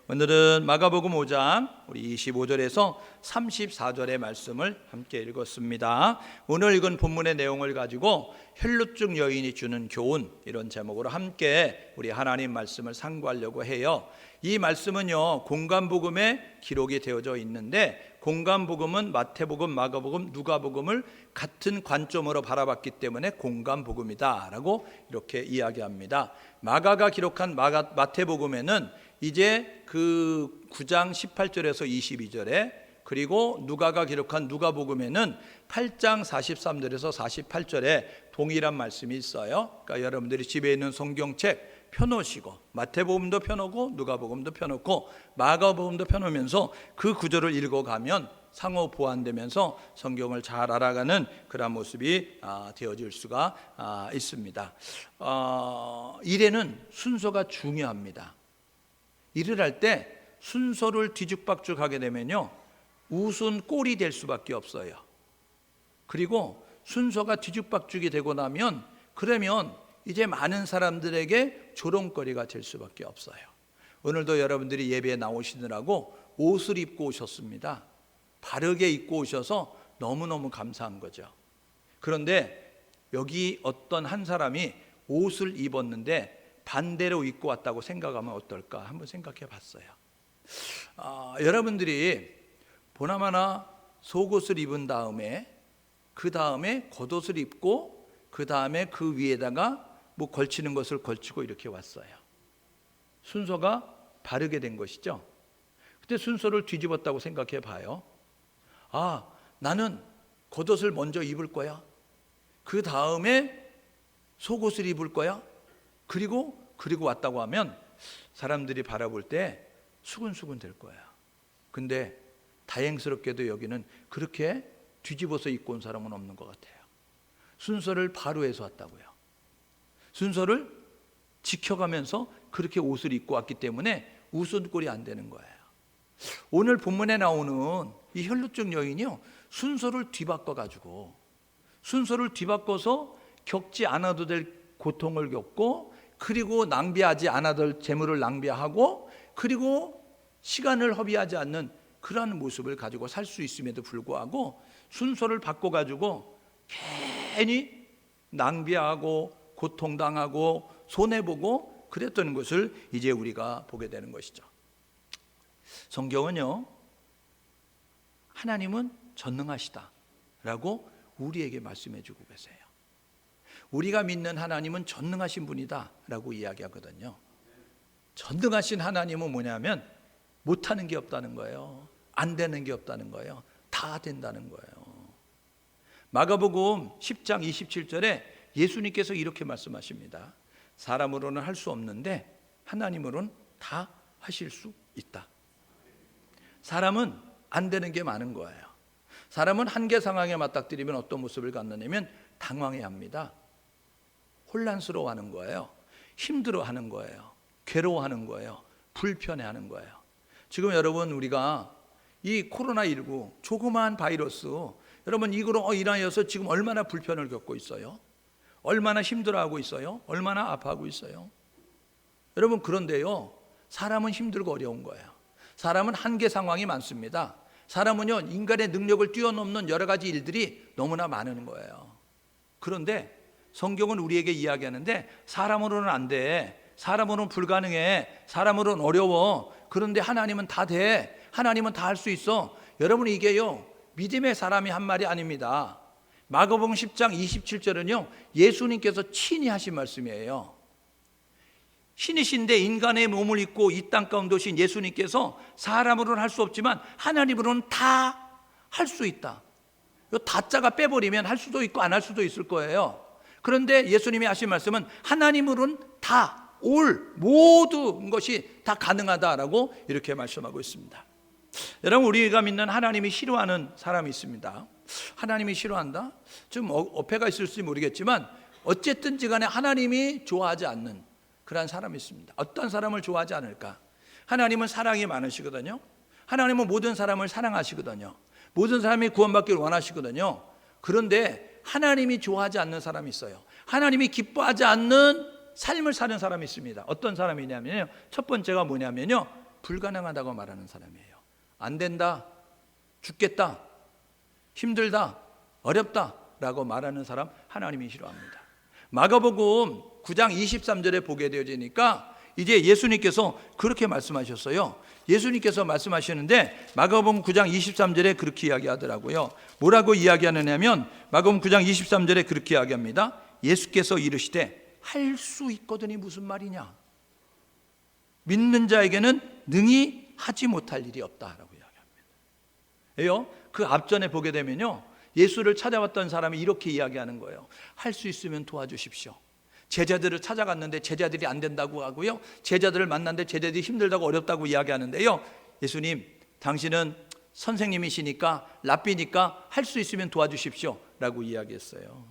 오늘은 마가복음 5장 우리 25절에서 34절의 말씀을 함께 읽었습니다. 오늘 읽은 본문의 내용을 가지고 혈루증 여인이 주는 교훈, 이런 제목으로 함께 우리 하나님 말씀을 상고하려고 해요. 이 말씀은요, 공간복음에 기록이 되어져 있는데, 공간복음은 마태복음, 마가복음, 누가복음을 같은 관점으로 바라봤기 때문에 공간복음이다 라고 이렇게 이야기합니다. 마가가 기록한 마태복음에는 이제 그 9장 18절에서 22절에, 그리고 누가가 기록한 누가복음에는 8장 43절에서 48절에 동일한 말씀이 있어요. 그러니까 여러분들이 집에 있는 성경책 펴놓으시고, 마태복음도 펴놓고 누가복음도 펴놓고 마가복음도 펴놓으면서 그 구절을 읽어가면 상호 보완되면서 성경을 잘 알아가는 그런 모습이 되어질 수가 있습니다. 일에는 순서가 중요합니다. 일을 할 때 순서를 뒤죽박죽 하게 되면요, 우스운 꼴이 될 수밖에 없어요. 그리고 순서가 뒤죽박죽이 되고 나면, 그러면 이제 많은 사람들에게 조롱거리가 될 수밖에 없어요. 오늘도 여러분들이 예배에 나오시느라고 옷을 입고 오셨습니다. 바르게 입고 오셔서 너무너무 감사한 거죠. 그런데 여기 어떤 한 사람이 옷을 입었는데 반대로 입고 왔다고 생각하면 어떨까 한번 생각해 봤어요. 여러분들이 보나마나 속옷을 입은 다음에, 그 다음에 겉옷을 입고, 그 다음에 그 위에다가 뭐 걸치는 것을 걸치고 이렇게 왔어요. 순서가 바르게 된 것이죠. 그때 순서를 뒤집었다고 생각해 봐요. 나는 겉옷을 먼저 입을 거야. 그 다음에 속옷을 입을 거야. 그리고 왔다고 하면 사람들이 바라볼 때 수근수근 될 거야. 근데 다행스럽게도 여기는 그렇게 뒤집어서 입고 온 사람은 없는 것 같아요. 순서를 바로 해서 왔다고요. 순서를 지켜가면서 그렇게 옷을 입고 왔기 때문에 우스운 꼴이 안 되는 거예요. 오늘 본문에 나오는 이 혈루증 여인이요, 순서를 뒤바꿔가지고, 순서를 뒤바꿔서 겪지 않아도 될 고통을 겪고, 그리고 낭비하지 않아도 될 재물을 낭비하고, 그리고 시간을 허비하지 않는 그러한 모습을 가지고 살 수 있음에도 불구하고 순서를 바꿔가지고 괜히 낭비하고 고통당하고 손해보고 그랬던 것을 이제 우리가 보게 되는 것이죠. 성경은요, 하나님은 전능하시다 라고 우리에게 말씀해 주고 계세요. 우리가 믿는 하나님은 전능하신 분이다 라고 이야기하거든요. 전능하신 하나님은 뭐냐면 못하는 게 없다는 거예요. 안 되는 게 없다는 거예요. 다 된다는 거예요. 마가복음 10장 27절에 예수님께서 이렇게 말씀하십니다. 사람으로는 할 수 없는데 하나님으로는 다 하실 수 있다. 사람은 안 되는 게 많은 거예요. 사람은 한계 상황에 맞닥뜨리면 어떤 모습을 갖느냐면 당황해야 합니다. 혼란스러워하는 거예요. 힘들어하는 거예요. 괴로워하는 거예요. 불편해하는 거예요. 지금 여러분, 우리가 이 코로나19 조그마한 바이러스, 여러분 이거로 인하여서 지금 얼마나 불편을 겪고 있어요? 얼마나 힘들어하고 있어요? 얼마나 아파하고 있어요? 여러분, 그런데요, 사람은 힘들고 어려운 거예요. 사람은 한계 상황이 많습니다. 사람은요, 인간의 능력을 뛰어넘는 여러 가지 일들이 너무나 많은 거예요. 그런데 성경은 우리에게 이야기하는데 사람으로는 안 돼. 사람으로는 불가능해. 사람으로는 어려워. 그런데 하나님은 다 돼. 하나님은 다 할 수 있어. 여러분, 이게요, 믿음의 사람이 한 말이 아닙니다. 마가복음 10장 27절은요, 예수님께서 친히 하신 말씀이에요. 신이신데 인간의 몸을 입고 이 땅 가운데 오신 예수님께서 사람으로는 할 수 없지만 하나님으로는 다 할 수 있다. 이 다자가 빼버리면 할 수도 있고 안 할 수도 있을 거예요. 그런데 예수님이 하신 말씀은 하나님으로는 다, 모든 것이 다 가능하다라고 이렇게 말씀하고 있습니다. 여러분, 우리가 믿는 하나님이 싫어하는 사람이 있습니다. 하나님이 싫어한다? 좀 어폐가 있을지 모르겠지만 어쨌든지 간에 하나님이 좋아하지 않는 그런 사람이 있습니다. 어떤 사람을 좋아하지 않을까? 하나님은 사랑이 많으시거든요. 하나님은 모든 사람을 사랑하시거든요. 모든 사람이 구원받기를 원하시거든요. 그런데 하나님이 좋아하지 않는 사람이 있어요. 하나님이 기뻐하지 않는 삶을 사는 사람이 있습니다. 어떤 사람이냐면요, 첫 번째가 뭐냐면요, 불가능하다고 말하는 사람이에요. 안 된다, 죽겠다, 힘들다, 어렵다 라고 말하는 사람 하나님이 싫어합니다. 마가복음 9장 23절에 보게 되어지니까 이제 예수님께서 그렇게 말씀하셨어요. 예수님께서 말씀하시는데 마가복음 9장 23절에 그렇게 이야기하더라고요. 뭐라고 이야기하느냐면 마가복음 9장 23절에 그렇게 이야기합니다. 예수께서 이르시되 할 수 있거든이 무슨 말이냐? 믿는 자에게는 능히 하지 못할 일이 없다라고 이야기합니다. 그 앞전에 보게 되면요, 예수를 찾아왔던 사람이 이렇게 이야기하는 거예요. 할 수 있으면 도와주십시오. 제자들을 찾아갔는데 제자들이 안 된다고 하고요, 제자들을 만났는데 제자들이 힘들다고 어렵다고 이야기하는데요, 예수님 당신은 선생님이시니까 랍비니까 할 수 있으면 도와주십시오 라고 이야기했어요.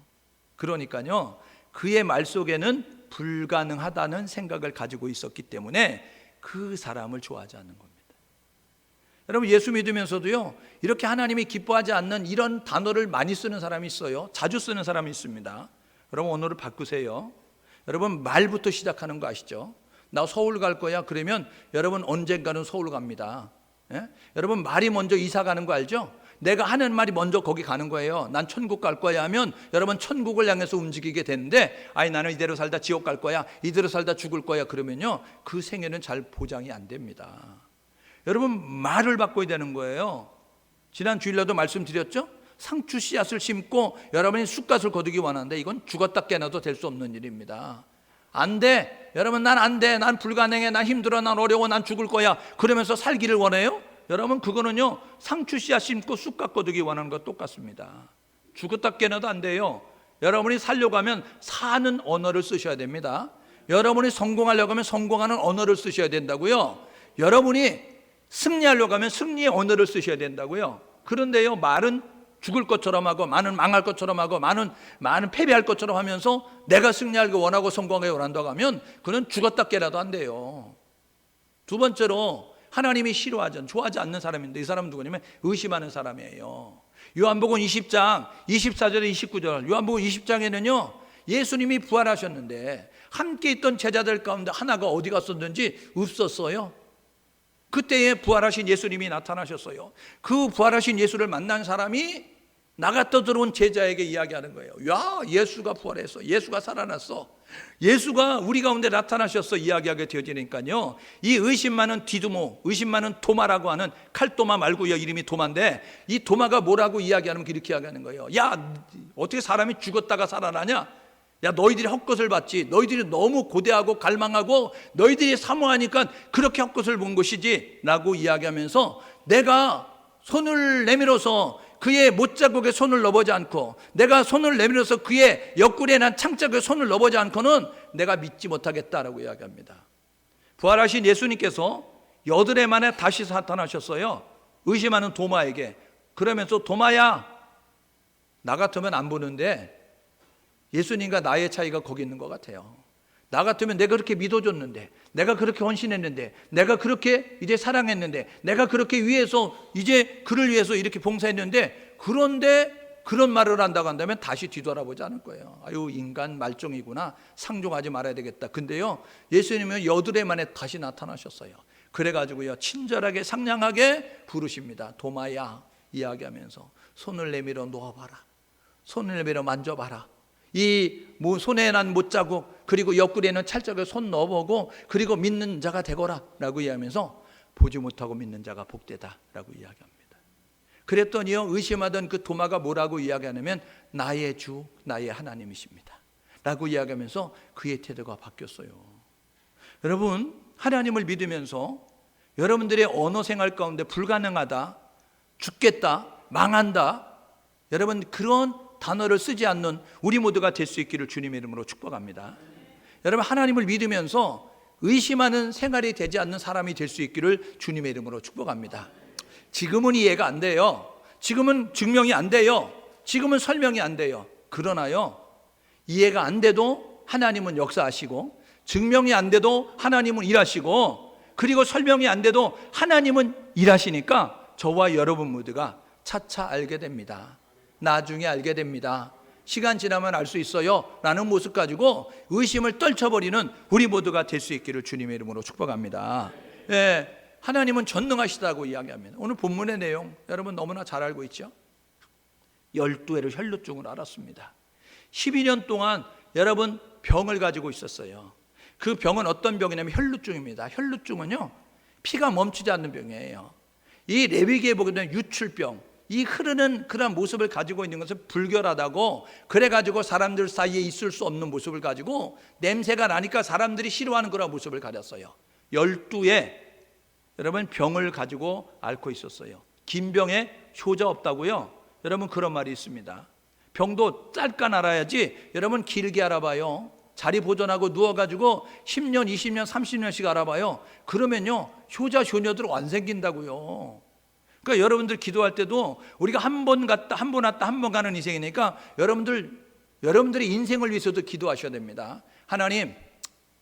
그러니까요, 그의 말 속에는 불가능하다는 생각을 가지고 있었기 때문에 그 사람을 좋아하지 않는 겁니다. 여러분, 예수 믿으면서도요, 이렇게 하나님이 기뻐하지 않는 이런 단어를 많이 쓰는 사람이 있어요. 자주 쓰는 사람이 있습니다. 여러분, 언어를 바꾸세요. 여러분, 말부터 시작하는 거 아시죠? 나 서울 갈 거야 그러면 여러분 언젠가는 서울 갑니다. 예? 여러분, 말이 먼저 이사 가는 거 알죠? 내가 하는 말이 먼저 거기 가는 거예요. 난 천국 갈 거야 하면 여러분 천국을 향해서 움직이게 되는데, 아니 나는 이대로 살다 지옥 갈 거야, 이대로 살다 죽을 거야 그러면요, 그 생애는 잘 보장이 안 됩니다. 여러분, 말을 바꿔야 되는 거예요. 지난 주일날도 말씀드렸죠? 상추 씨앗을 심고 여러분이 쑥갓을 거두기 원하는데 이건 죽었다 깨어나도 될 수 없는 일입니다. 안 돼. 여러분, 난 안 돼. 난 불가능해. 난 힘들어. 난 어려워. 난 죽을 거야. 그러면서 살기를 원해요? 여러분, 그거는요, 상추 씨앗 심고 쑥갓 거두기 원하는 것 똑같습니다. 죽었다 깨어나도 안 돼요. 여러분이 살려고 하면 사는 언어를 쓰셔야 됩니다. 여러분이 성공하려고 하면 성공하는 언어를 쓰셔야 된다고요. 여러분이 승리하려고 하면 승리의 언어를 쓰셔야 된다고요. 그런데요, 말은 죽을 것처럼 하고, 많은 망할 것처럼 하고, 많은 패배할 것처럼 하면서 내가 승리하기 원하고 성공하기 원한다고 하면 그는 죽었다 깨라도 안 돼요. 두 번째로 하나님이 싫어하지, 좋아하지 않는 사람인데, 이 사람은 누구냐면 의심하는 사람이에요. 요한복음 20장 24절에 29절, 요한복음 20장에는요 예수님이 부활하셨는데 함께 있던 제자들 가운데 하나가 어디 갔었는지 없었어요. 그때에 부활하신 예수님이 나타나셨어요. 그 부활하신 예수를 만난 사람이 나갔다 들어온 제자에게 이야기하는 거예요. 야, 예수가 부활했어. 예수가 살아났어. 예수가 우리 가운데 나타나셨어. 이야기하게 되어지니까요, 이 의심 많은 디두모, 의심 많은 도마라고 하는, 칼도마 말고요 이름이 도마인데, 이 도마가 뭐라고 이야기하면 이렇게 이야기하는 거예요. 야, 어떻게 사람이 죽었다가 살아나냐? 야, 너희들이 헛것을 봤지. 너희들이 너무 고대하고 갈망하고 너희들이 사모하니까 그렇게 헛것을 본 것이지 라고 이야기하면서, 내가 손을 내밀어서 그의 못자국에 손을 넣어보지 않고, 내가 손을 내밀어서 그의 옆구리에 난 창자국에 손을 넣어보지 않고는 내가 믿지 못하겠다라고 이야기합니다. 부활하신 예수님께서 여드레 만에 다시 나타나셨어요. 의심하는 도마에게. 그러면서 도마야, 나 같으면 안 보는데 예수님과 나의 차이가 거기 있는 것 같아요. 나 같으면 내가 그렇게 믿어줬는데, 내가 그렇게 헌신했는데, 내가 그렇게 이제 사랑했는데, 내가 그렇게 위해서 이제 그를 위해서 이렇게 봉사했는데, 그런데 그런 말을 한다고 한다면 다시 뒤돌아보지 않을 거예요. 아유, 인간 말종이구나, 상종하지 말아야 되겠다. 근데요, 예수님은 여드레 만에 다시 나타나셨어요. 그래가지고요, 친절하게 상냥하게 부르십니다. 도마야, 이야기하면서 손을 내밀어 놓아봐라. 손을 내밀어 만져봐라. 이 손에 난 못자국, 그리고 옆구리에는 찰떡에 손 넣어보고, 그리고 믿는 자가 되거라 라고 이야기하면서 보지 못하고 믿는 자가 복되다 라고 이야기합니다. 그랬더니요, 의심하던 그 도마가 뭐라고 이야기하냐면 나의 주, 나의 하나님이십니다 라고 이야기하면서 그의 태도가 바뀌었어요. 여러분, 하나님을 믿으면서 여러분들의 언어 생활 가운데 불가능하다, 죽겠다, 망한다, 여러분 그런 단어를 쓰지 않는 우리 모두가 될 수 있기를 주님의 이름으로 축복합니다. 여러분, 하나님을 믿으면서 의심하는 생활이 되지 않는 사람이 될 수 있기를 주님의 이름으로 축복합니다. 지금은 이해가 안 돼요. 지금은 증명이 안 돼요. 지금은 설명이 안 돼요. 그러나요, 이해가 안 돼도 하나님은 역사하시고, 증명이 안 돼도 하나님은 일하시고, 그리고 설명이 안 돼도 하나님은 일하시니까 저와 여러분 모두가 차차 알게 됩니다. 나중에 알게 됩니다. 시간 지나면 알 수 있어요 라는 모습 가지고 의심을 떨쳐버리는 우리 모두가 될 수 있기를 주님의 이름으로 축복합니다. 예, 하나님은 전능하시다고 이야기합니다. 오늘 본문의 내용 여러분 너무나 잘 알고 있죠? 12회를 혈루증을 앓았습니다. 12년 동안 여러분 병을 가지고 있었어요. 그 병은 어떤 병이냐면 혈루증입니다. 혈루증은요, 피가 멈추지 않는 병이에요. 이 레위기에 보게 되면 유출병, 이 흐르는 그런 모습을 가지고 있는 것은 불결하다고, 그래가지고 사람들 사이에 있을 수 없는 모습을 가지고 냄새가 나니까 사람들이 싫어하는 그런 모습을 가졌어요. 12의 여러분 병을 가지고 앓고 있었어요. 긴 병에 효자 없다고요? 여러분 그런 말이 있습니다. 병도 짧게 알아야지 여러분 길게 알아봐요. 자리 보존하고 누워가지고 10년, 20년, 30년씩 알아봐요. 그러면요 효자 효녀들 안 생긴다고요. 그러니까 여러분들 기도할 때도 우리가 한 번 갔다 한 번 왔다 한 번 가는 인생이니까 여러분들의 인생을 위해서도 기도하셔야 됩니다. 하나님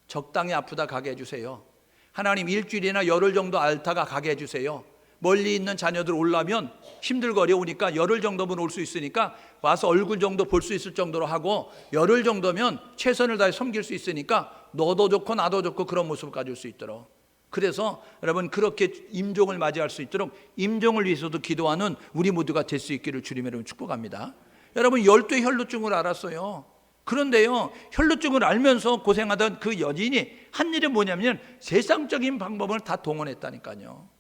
적당히 아프다 가게 해주세요. 하나님 일주일이나 열흘 정도 앓다가 가게 해주세요. 멀리 있는 자녀들 오려면 힘들고 어려우니까 열흘 정도면 올 수 있으니까 와서 얼굴 정도 볼 수 있을 정도로 하고, 열흘 정도면 최선을 다해 섬길 수 있으니까 너도 좋고 나도 좋고 그런 모습을 가질 수 있도록, 그래서 여러분 그렇게 임종을 맞이할 수 있도록 임종을 위해서도 기도하는 우리 모두가 될 수 있기를 주님의 이름으로 축복합니다. 여러분 12의 혈루증을 앓았어요. 그런데요 혈루증을 알면서 고생하던 그 여인이 한 일은 뭐냐면 세상적인 방법을 다 동원했다니까요.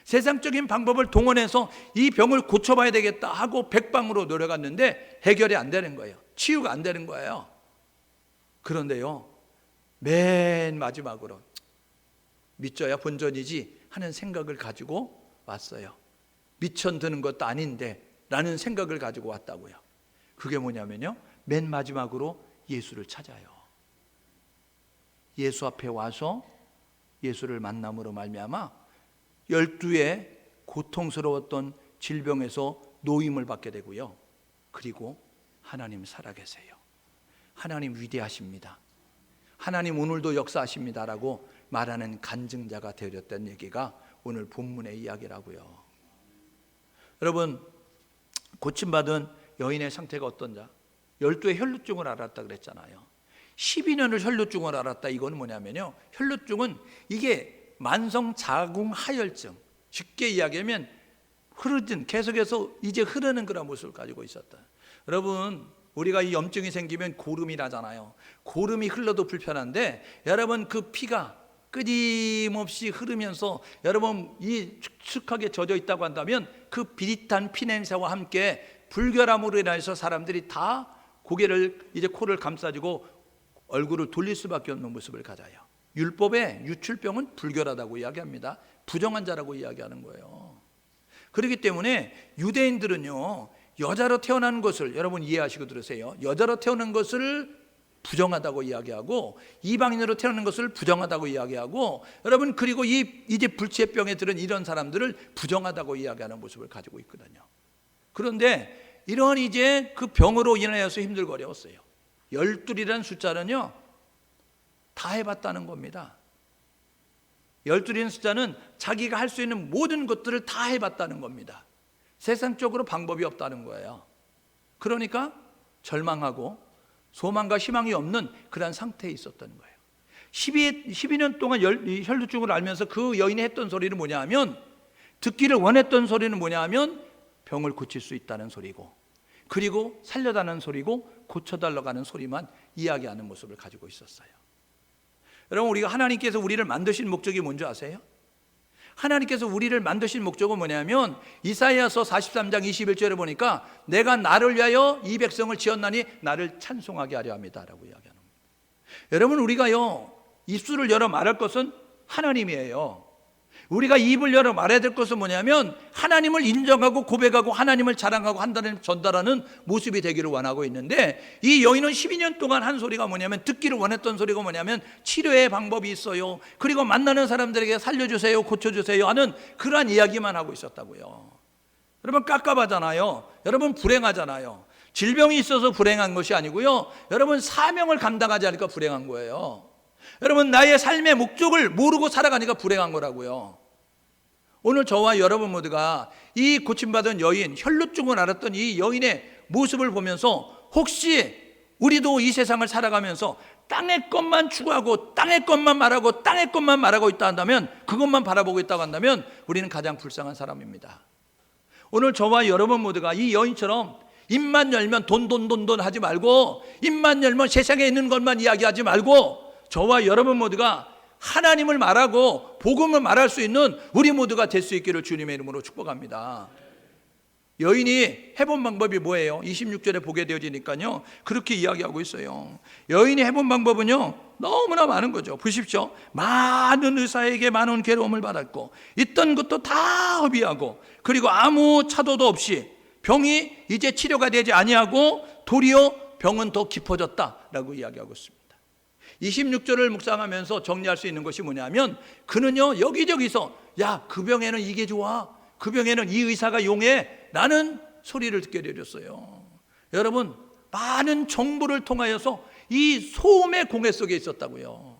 세상적인 방법을 동원해서 이 병을 고쳐봐야 되겠다 하고 백방으로 노력했는데 해결이 안 되는 거예요. 치유가 안 되는 거예요. 그런데요 맨 마지막으로 믿져야 본전이지 하는 생각을 가지고 왔어요. 미천 드는 것도 아닌데 라는 생각을 가지고 왔다고요. 그게 뭐냐면요 맨 마지막으로 예수를 찾아요. 예수 앞에 와서 예수를 만남으로 말미암아 12의 고통스러웠던 질병에서 노임을 받게 되고요. 그리고 하나님 살아계세요. 하나님 위대하십니다. 하나님 오늘도 역사하십니다라고 말하는 간증자가 되었다는 얘기가 오늘 본문의 이야기라고요. 여러분 고침받은 여인의 상태가 어떤자? 12의 혈루증을 앓았다 그랬잖아요. 12년을 혈루증을 앓았다. 이건 뭐냐면요 혈루증은 이게 만성 자궁 하혈증, 쉽게 이야기하면 계속해서 이제 흐르는 그런 모습을 가지고 있었다. 여러분 우리가 이 염증이 생기면 고름이 나잖아요. 고름이 흘러도 불편한데 여러분 그 피가 끊임없이 흐르면서 여러분 이 축축하게 젖어 있다고 한다면 그 비릿한 피 냄새와 함께 불결함으로 인해서 사람들이 다 고개를 이제 코를 감싸주고 얼굴을 돌릴 수밖에 없는 모습을 가져요. 율법에 유출병은 불결하다고 이야기합니다. 부정한 자라고 이야기하는 거예요. 그렇기 때문에 유대인들은요 여자로 태어난 것을 여러분 이해하시고 들으세요. 여자로 태어난 것을 부정하다고 이야기하고 이방인으로 태어난 것을 부정하다고 이야기하고 여러분 그리고 이제 불치병에 들은 이런 사람들을 부정하다고 이야기하는 모습을 가지고 있거든요. 그런데 이런 이제 그 병으로 인하여서 힘들고 어려웠어요. 12이라는 숫자는요 다 해봤다는 겁니다. 12이라는 숫자는 자기가 할 수 있는 모든 것들을 다 해봤다는 겁니다. 세상적으로 방법이 없다는 거예요. 그러니까 절망하고 소망과 희망이 없는 그런 상태에 있었던 거예요. 12년 동안 혈루증을 앓면서 그 여인이 했던 소리는 뭐냐 하면, 듣기를 원했던 소리는 뭐냐 하면 병을 고칠 수 있다는 소리고, 그리고 살려달라는 소리고, 고쳐달라고 하는 소리만 이야기하는 모습을 가지고 있었어요. 여러분 우리가 하나님께서 우리를 만드신 목적이 뭔지 아세요? 하나님께서 우리를 만드신 목적은 뭐냐면 이사야서 43장 21절에 보니까 내가 나를 위하여 이 백성을 지었나니 나를 찬송하게 하려 합니다라고 이야기하는 겁니다. 여러분 우리가요 입술을 열어 말할 것은 하나님이에요. 우리가 입을 열어 말해야 될 것은 뭐냐면 하나님을 인정하고 고백하고 하나님을 자랑하고 전달하는 모습이 되기를 원하고 있는데, 이 여인은 12년 동안 한 소리가 뭐냐면, 듣기를 원했던 소리가 뭐냐면 치료의 방법이 있어요, 그리고 만나는 사람들에게 살려주세요, 고쳐주세요 하는 그러한 이야기만 하고 있었다고요. 여러분 깝깝하잖아요. 여러분 불행하잖아요. 질병이 있어서 불행한 것이 아니고요, 여러분 사명을 감당하지 않으니까 불행한 거예요. 여러분 나의 삶의 목적을 모르고 살아가니까 불행한 거라고요. 오늘 저와 여러분 모두가 이 고침받은 여인, 혈루증을 앓았던 이 여인의 모습을 보면서 혹시 우리도 이 세상을 살아가면서 땅의 것만 추구하고 땅의 것만 말하고 땅의 것만 말하고 있다 한다면, 그것만 바라보고 있다고 한다면 우리는 가장 불쌍한 사람입니다. 오늘 저와 여러분 모두가 이 여인처럼 입만 열면 돈 하지 말고, 입만 열면 세상에 있는 것만 이야기하지 말고, 저와 여러분 모두가 하나님을 말하고 복음을 말할 수 있는 우리 모두가 될 수 있기를 주님의 이름으로 축복합니다. 여인이 해본 방법이 뭐예요? 26절에 보게 되어지니까요, 그렇게 이야기하고 있어요. 여인이 해본 방법은요, 너무나 많은 거죠. 보십시오. 많은 의사에게 많은 괴로움을 받았고, 있던 것도 다 허비하고, 그리고 아무 차도도 없이 병이 이제 치료가 되지 아니하고 도리어 병은 더 깊어졌다라고 이야기하고 있습니다. 26절을 묵상하면서 정리할 수 있는 것이 뭐냐면, 그는요 여기저기서 야, 그 병에는 이게 좋아, 그 병에는 이 의사가 용해 라는 소리를 듣게 되었어요. 여러분, 많은 정보를 통하여서 이 소음의 공해 속에 있었다고요.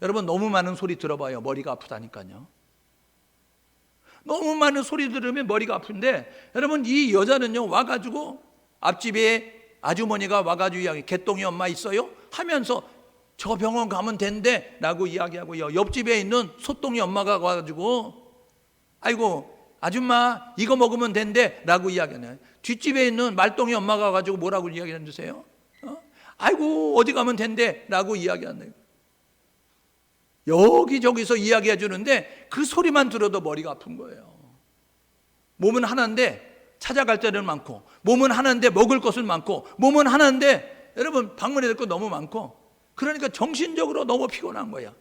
여러분, 너무 많은 소리 들어봐요. 머리가 아프다니까요. 너무 많은 소리 들으면 머리가 아픈데, 여러분, 이 여자는요 와가지고 앞집에 아주머니가 와가지고 이야기, 개똥이 엄마 있어요? 하면서 저 병원 가면 된대 라고 이야기하고요, 옆집에 있는 소똥이 엄마가 와가지고 아이고 아줌마 이거 먹으면 된대 라고 이야기하네. 뒷집에 있는 말똥이 엄마가 와가지고 뭐라고 이야기하는 주세요? 아이고 어디 가면 된대 라고 이야기하네. 여기저기서 이야기해 주는데 그 소리만 들어도 머리가 아픈 거예요. 몸은 하나인데 찾아갈 데는 많고, 몸은 하나인데 먹을 것은 많고, 몸은 하나인데 여러분 방문해야 될 거 너무 많고, 그러니까 정신적으로 너무 피곤한 거야.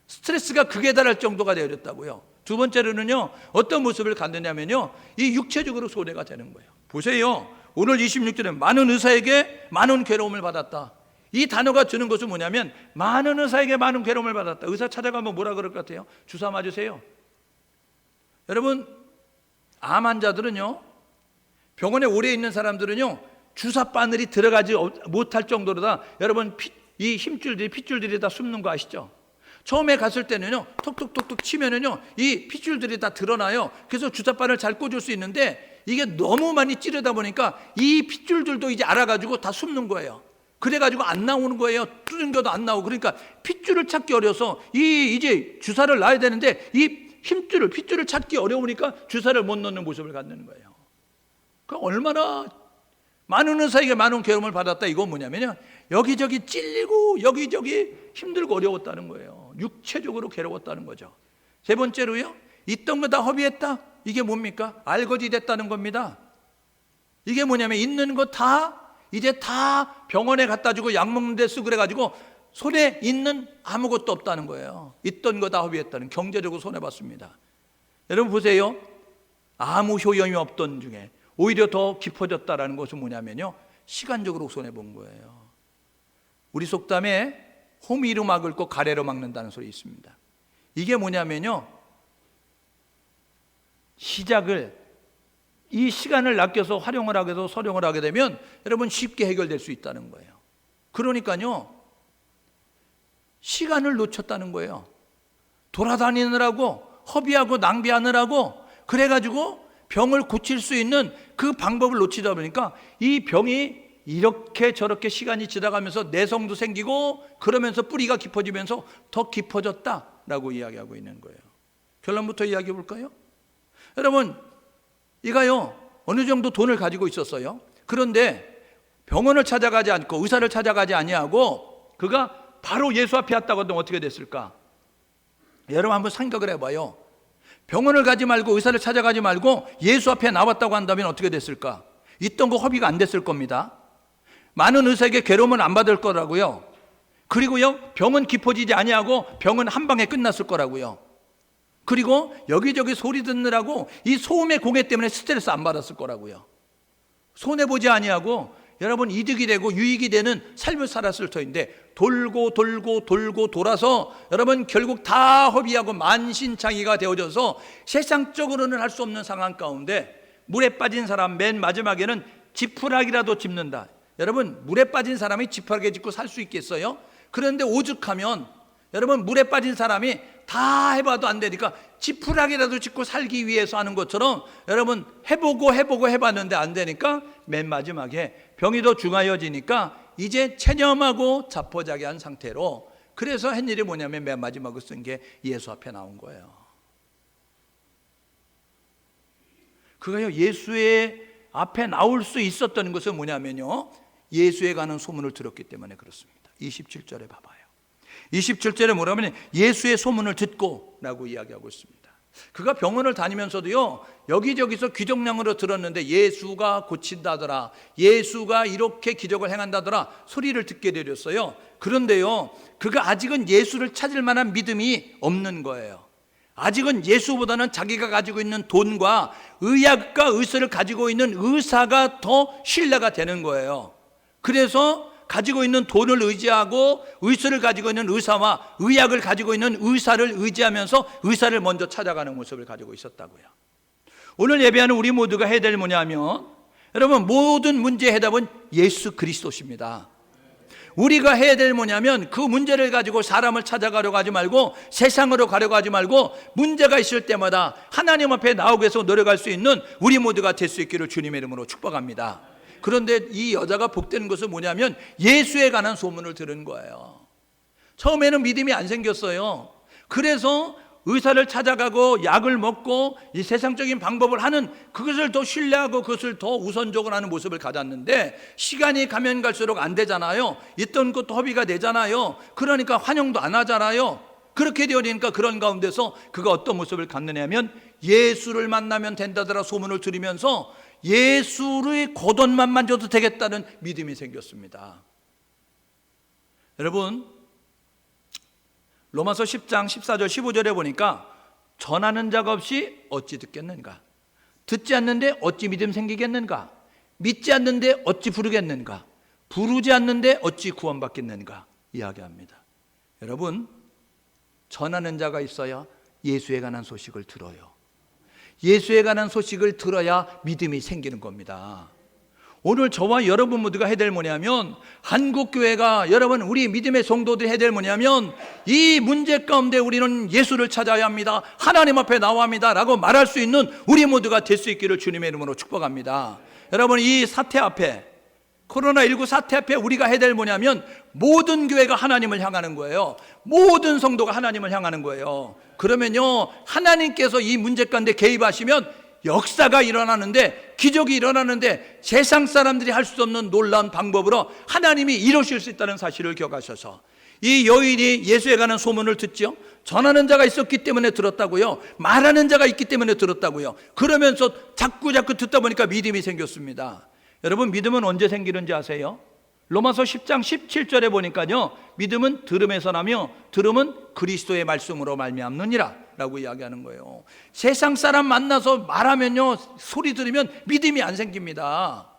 스트레스가 극에 달할 정도가 되어졌다고요. 두 번째로는요, 어떤 모습을 갖느냐면요, 이 육체적으로 손해가 되는 거예요. 보세요. 오늘 26절에 많은 의사에게 많은 괴로움을 받았다. 이 단어가 주는 것은 뭐냐면, 많은 의사에게 많은 괴로움을 받았다. 의사 찾아가면 뭐라 그럴 것 같아요? 주사 맞으세요. 여러분, 암 환자들은요, 병원에 오래 있는 사람들은요, 주사 바늘이 들어가지 못할 정도로다 여러분 이 힘줄들이, 핏줄들이 다 숨는 거 아시죠? 처음에 갔을 때는요, 톡톡톡톡 치면은요, 이 핏줄들이 다 드러나요. 그래서 주사바늘 잘 꽂을 수 있는데, 이게 너무 많이 찌르다 보니까 이 핏줄들도 이제 알아가지고 다 숨는 거예요. 그래가지고 안 나오는 거예요. 뚫은겨도 안 나오고. 그러니까 핏줄을 찾기 어려서 이제 주사를 놔야 되는데 이 힘줄을, 핏줄을 찾기 어려우니까 주사를 못 넣는 모습을 갖는 거예요. 그 얼마나 많은 의사에게 많은 괴로움을 받았다. 이건 뭐냐면요, 여기저기 찔리고 여기저기 힘들고 어려웠다는 거예요. 육체적으로 괴로웠다는 거죠. 세 번째로요, 있던 거 다 허비했다. 이게 뭡니까? 알거지 됐다는 겁니다. 이게 뭐냐면, 있는 거 다 이제 다 병원에 갖다 주고 약 먹는 데 쓰고 그래가지고 손에 있는 아무것도 없다는 거예요. 있던 거 다 허비했다는, 경제적으로 손해봤습니다. 여러분 보세요. 아무 효용이 없던 중에 오히려 더 깊어졌다는 것은 뭐냐면요, 시간적으로 손해본 거예요. 우리 속담에 호미로 막을 거 가래로 막는다는 소리 있습니다. 이게 뭐냐면요, 시작을, 이 시간을 아껴서 활용을 하게 돼서 서령을 하게 되면 여러분 쉽게 해결될 수 있다는 거예요. 그러니까요, 시간을 놓쳤다는 거예요. 돌아다니느라고, 허비하고 낭비하느라고, 그래가지고 병을 고칠 수 있는 그 방법을 놓치다 보니까 이 병이 이렇게 저렇게 시간이 지나가면서 내성도 생기고, 그러면서 뿌리가 깊어지면서 더 깊어졌다라고 이야기하고 있는 거예요. 결론부터 이야기해 볼까요? 여러분, 이가요 어느 정도 돈을 가지고 있었어요. 그런데 병원을 찾아가지 않고 의사를 찾아가지 아니하고 그가 바로 예수 앞에 왔다고 하면 어떻게 됐을까? 여러분 한번 생각을 해봐요. 병원을 가지 말고 의사를 찾아가지 말고 예수 앞에 나왔다고 한다면 어떻게 됐을까? 있던 거 허비가 안 됐을 겁니다. 많은 의사에게 괴로움은 안 받을 거라고요. 그리고요, 병은 깊어지지 아니하고 병은 한 방에 끝났을 거라고요. 그리고 여기저기 소리 듣느라고 이 소음의 공해 때문에 스트레스 안 받았을 거라고요. 손해보지 아니하고 여러분 이득이 되고 유익이 되는 삶을 살았을 터인데, 돌고 돌아서 여러분 결국 다 허비하고 만신창이가 되어져서 세상적으로는 할 수 없는 상황 가운데 물에 빠진 사람 맨 마지막에는 지푸라기라도 짚는다. 여러분, 물에 빠진 사람이 지푸라기 짚고 살 수 있겠어요? 그런데 오죽하면 여러분, 물에 빠진 사람이 다 해봐도 안 되니까 지푸라기라도 짚고 살기 위해서 하는 것처럼 여러분 해보고 해봤는데 안 되니까 맨 마지막에 병이 더 중하여지니까 이제 체념하고 자포자기한 상태로, 그래서 한 일이 뭐냐면 맨 마지막으로 쓴 게 예수 앞에 나온 거예요. 그가요, 예수의 앞에 나올 수 있었던 것은 뭐냐면요, 예수에 관한 소문을 들었기 때문에 그렇습니다. 27절에 봐봐요. 27절에 뭐라면 예수의 소문을 듣고 라고 이야기하고 있습니다. 그가 병원을 다니면서도요, 여기저기서 귀족량으로 들었는데 예수가 고친다더라, 예수가 이렇게 기적을 행한다더라 소리를 듣게 되었어요. 그런데요, 그가 아직은 예수를 찾을 만한 믿음이 없는 거예요. 아직은 예수보다는 자기가 가지고 있는 돈과 의학과 의술을 가지고 있는 의사가 더 신뢰가 되는 거예요. 그래서 가지고 있는 돈을 의지하고 의술을 가지고 있는 의사와 의학을 가지고 있는 의사를 의지하면서 의사를 먼저 찾아가는 모습을 가지고 있었다고요. 오늘 예배하는 우리 모두가 해야 될 뭐냐면, 여러분, 모든 문제의 해답은 예수 그리스도십니다. 우리가 해야 될 뭐냐면, 그 문제를 가지고 사람을 찾아가려고 하지 말고, 세상으로 가려고 하지 말고, 문제가 있을 때마다 하나님 앞에 나오기 위해서 노력할 수 있는 우리 모두가 될 수 있기를 주님의 이름으로 축복합니다. 그런데 이 여자가 복된 것은 뭐냐면 예수에 관한 소문을 들은 거예요. 처음에는 믿음이 안 생겼어요. 그래서 의사를 찾아가고 약을 먹고 이 세상적인 방법을 하는, 그것을 더 신뢰하고 그것을 더 우선적으로 하는 모습을 가졌는데, 시간이 가면 갈수록 안 되잖아요. 있던 것도 허비가 되잖아요. 그러니까 환영도 안 하잖아요. 그렇게 되어지니까 그런 가운데서 그가 어떤 모습을 갖느냐면, 예수를 만나면 된다더라 소문을 들으면서 예수의 고돈만 만져도 되겠다는 믿음이 생겼습니다. 여러분, 로마서 10장 14절 15절에 보니까 전하는 자가 없이 어찌 듣겠는가, 듣지 않는데 어찌 믿음 생기겠는가, 믿지 않는데 어찌 부르겠는가, 부르지 않는데 어찌 구원받겠는가 이야기합니다. 여러분, 전하는 자가 있어야 예수에 관한 소식을 들어요. 예수에 관한 소식을 들어야 믿음이 생기는 겁니다. 오늘 저와 여러분 모두가 해야 될 뭐냐면, 한국교회가, 여러분 우리 믿음의 성도들이 해야 될 뭐냐면, 이 문제 가운데 우리는 예수를 찾아야 합니다, 하나님 앞에 나와야 합니다 라고 말할 수 있는 우리 모두가 될 수 있기를 주님의 이름으로 축복합니다. 여러분, 이 사태 앞에, 코로나19 사태 앞에 우리가 해야 될 뭐냐면, 모든 교회가 하나님을 향하는 거예요. 모든 성도가 하나님을 향하는 거예요. 그러면요, 하나님께서 이 문제 가운데 개입하시면 역사가 일어나는데, 기적이 일어나는데, 세상 사람들이 할 수 없는 놀라운 방법으로 하나님이 이루실 수 있다는 사실을 기억하셔서, 이 여인이 예수에 관한 소문을 듣죠. 전하는 자가 있었기 때문에 들었다고요. 말하는 자가 있기 때문에 들었다고요. 그러면서 자꾸 듣다 보니까 믿음이 생겼습니다. 여러분, 믿음은 언제 생기는지 아세요? 로마서 10장 17절에 보니까요, 믿음은 들음에서 나며 들음은 그리스도의 말씀으로 말미암느니라 라고 이야기하는 거예요. 세상 사람 만나서 말하면요, 소리 들으면 믿음이 안 생깁니다.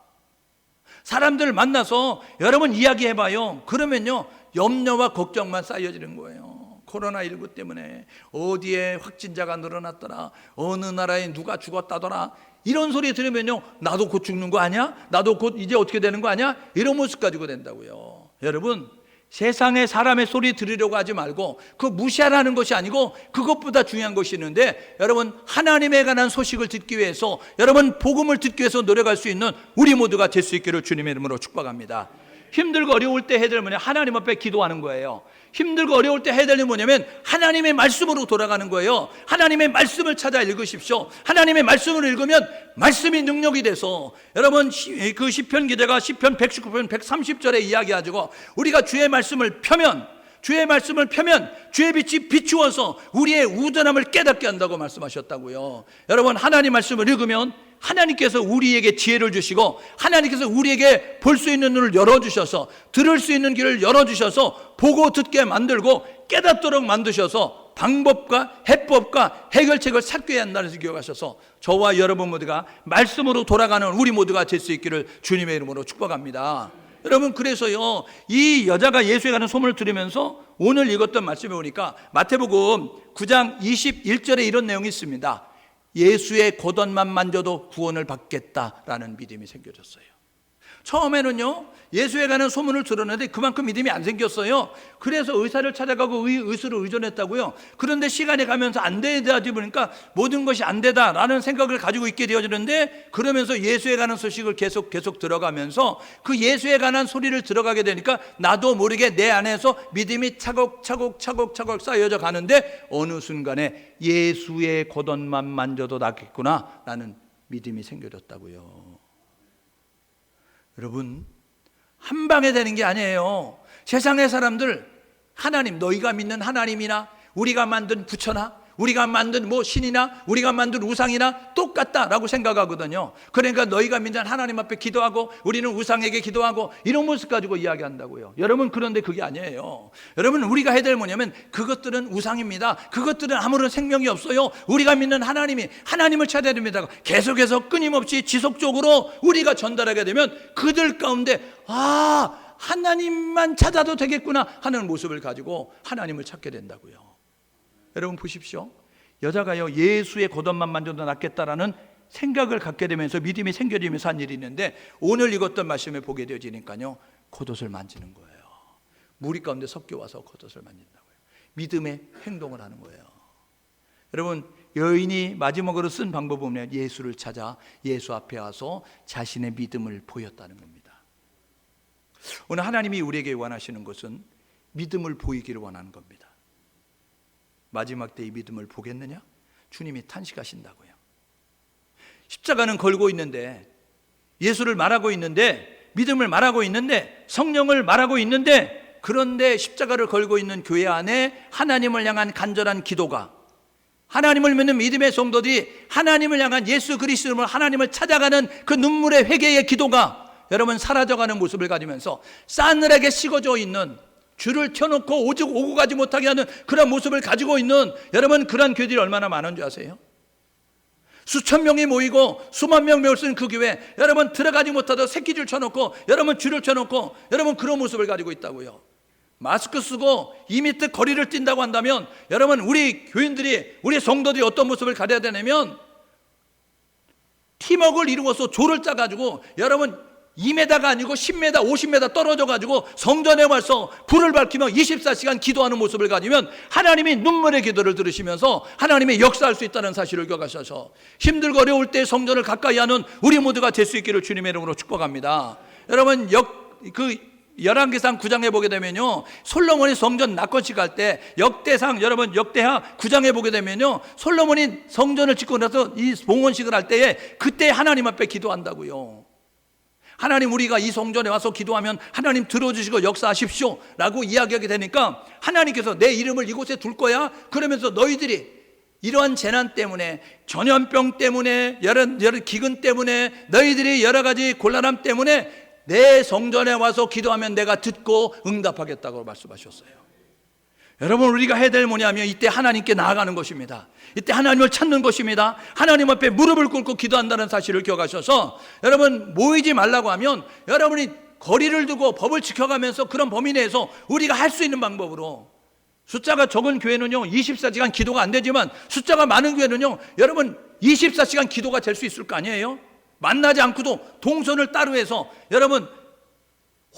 사람들 만나서 여러분 이야기해봐요. 그러면요, 염려와 걱정만 쌓여지는 거예요. 코로나19 때문에 어디에 확진자가 늘어났더라, 어느 나라에 누가 죽었다더라, 이런 소리 들으면요, 나도 곧 죽는 거 아니야? 나도 곧 이제 어떻게 되는 거 아니야? 이런 모습 가지고 된다고요. 여러분, 세상의 사람의 소리 들으려고 하지 말고, 그 무시하라는 것이 아니고 그것보다 중요한 것이 있는데, 여러분 하나님에 관한 소식을 듣기 위해서, 여러분 복음을 듣기 위해서 노력할 수 있는 우리 모두가 될 수 있기를 주님의 이름으로 축복합니다. 힘들고 어려울 때 해야 될 뭐냐, 하나님 앞에 기도하는 거예요. 힘들고 어려울 때 해야 될 일 뭐냐면 하나님의 말씀으로 돌아가는 거예요. 하나님의 말씀을 찾아 읽으십시오. 하나님의 말씀을 읽으면 말씀이 능력이 돼서, 여러분 그 시편 기자가 시편 119편 130절에 이야기하고, 우리가 주의 말씀을 펴면 주의 빛이 비추어서 우리의 우둔함을 깨닫게 한다고 말씀하셨다고요. 여러분, 하나님 말씀을 읽으면 하나님께서 우리에게 지혜를 주시고, 하나님께서 우리에게 볼 수 있는 눈을 열어주셔서, 들을 수 있는 귀를 열어주셔서, 보고 듣게 만들고 깨닫도록 만드셔서 방법과 해법과 해결책을 찾게 한다는 것을 기억하셔서, 저와 여러분 모두가 말씀으로 돌아가는 우리 모두가 될 수 있기를 주님의 이름으로 축복합니다. 여러분, 그래서요, 이 여자가 예수에 관한 소문을 들으면서 오늘 읽었던 말씀에 보니까 마태복음 9장 21절에 이런 내용이 있습니다. 예수의 고돈만 만져도 구원을 받겠다라는 믿음이 생겨졌어요. 처음에는요, 예수에 관한 소문을 들었는데 그만큼 믿음이 안 생겼어요. 그래서 의사를 찾아가고 의술을 의존했다고요. 그런데 시간이 가면서 안 되다 보니까 모든 것이 안 되다라는 생각을 가지고 있게 되어지는데, 그러면서 예수에 관한 소식을 계속 들어가면서 그 예수에 관한 소리를 들어가게 되니까 나도 모르게 내 안에서 믿음이 차곡차곡 쌓여져 가는데, 어느 순간에 예수의 겉옷만 만져도 낫겠구나 라는 믿음이 생겨졌다고요. 여러분, 한 방에 되는 게 아니에요. 세상의 사람들, 하나님, 너희가 믿는 하나님이나 우리가 만든 부처나 우리가 만든 신이나 우리가 만든 우상이나 똑같다라고 생각하거든요. 그러니까 너희가 믿는 하나님 앞에 기도하고 우리는 우상에게 기도하고 이런 모습 가지고 이야기한다고요. 여러분, 그런데 그게 아니에요. 여러분, 우리가 해야 될 뭐냐면 그것들은 우상입니다. 그것들은 아무런 생명이 없어요. 우리가 믿는 하나님을 찾아야 됩니다. 계속해서 끊임없이 지속적으로 우리가 전달하게 되면 그들 가운데 하나님만 찾아도 되겠구나 하는 모습을 가지고 하나님을 찾게 된다고요. 여러분 보십시오. 여자가요, 예수의 겉옷만 만져도 낫겠다라는 생각을 갖게 되면서 믿음이 생겨지면서 한 일이 있는데, 오늘 읽었던 말씀을 보게 되어지니까요, 겉옷을 만지는 거예요. 무리 가운데 섞여와서 겉옷을 만진다고요. 믿음의 행동을 하는 거예요. 여러분, 여인이 마지막으로 쓴 방법은 예수를 찾아 예수 앞에 와서 자신의 믿음을 보였다는 겁니다. 오늘 하나님이 우리에게 원하시는 것은 믿음을 보이기를 원하는 겁니다. 마지막 때 이 믿음을 보겠느냐? 주님이 탄식하신다고요. 십자가는 걸고 있는데, 예수를 말하고 있는데, 믿음을 말하고 있는데, 성령을 말하고 있는데, 그런데 십자가를 걸고 있는 교회 안에 하나님을 향한 간절한 기도가, 하나님을 믿는 믿음의 성도들이 하나님을 향한 예수 그리스도를 하나님을 찾아가는 그 눈물의 회개의 기도가 여러분 사라져가는 모습을 가지면서 싸늘하게 식어져 있는, 줄을 켜놓고 오직 오고 가지 못하게 하는 그런 모습을 가지고 있는 여러분, 그런 교회들이 얼마나 많은 줄 아세요? 수천 명이 모이고 수만 명 모일 수 있는 그 교회, 여러분 들어가지 못하다 새끼줄 쳐놓고 여러분 줄을 켜놓고 여러분 그런 모습을 가지고 있다고요. 마스크 쓰고 2m 거리를 뛴다고 한다면 여러분, 우리 교인들이, 우리 성도들이 어떤 모습을 가져야 되냐면, 팀워크를 이루어서 조를 짜가지고 여러분 2m가 아니고 10m, 50m 떨어져가지고 성전에 와서 불을 밝히며 24시간 기도하는 모습을 가지면 하나님이 눈물의 기도를 들으시면서 하나님의 역사할 수 있다는 사실을 기억하셔서 힘들고 어려울 때 성전을 가까이 하는 우리 모두가 될 수 있기를 주님의 이름으로 축복합니다. 여러분, 열왕기상 9장에 보게 되면요, 솔로몬이 성전 낙건식 할 때 역대상, 여러분 역대하 9장에 보게 되면요, 솔로몬이 성전을 짓고 나서 이 봉헌식을 할 때에 그때 하나님 앞에 기도한다고요. 하나님, 우리가 이 성전에 와서 기도하면 하나님 들어주시고 역사하십시오 라고 이야기하게 되니까 하나님께서 내 이름을 이곳에 둘 거야. 그러면서 너희들이 이러한 재난 때문에, 전염병 때문에, 여러 기근 때문에, 너희들이 여러 가지 곤란함 때문에 내 성전에 와서 기도하면 내가 듣고 응답하겠다고 말씀하셨어요. 여러분, 우리가 해야 될 뭐냐면 이때 하나님께 나아가는 것입니다. 이때 하나님을 찾는 것입니다. 하나님 앞에 무릎을 꿇고 기도한다는 사실을 기억하셔서 여러분, 모이지 말라고 하면 여러분이 거리를 두고 법을 지켜가면서 그런 범위 내에서 우리가 할 수 있는 방법으로, 숫자가 적은 교회는요 24시간 기도가 안 되지만 숫자가 많은 교회는요 여러분 24시간 기도가 될 수 있을 거 아니에요? 만나지 않고도 동선을 따로 해서 여러분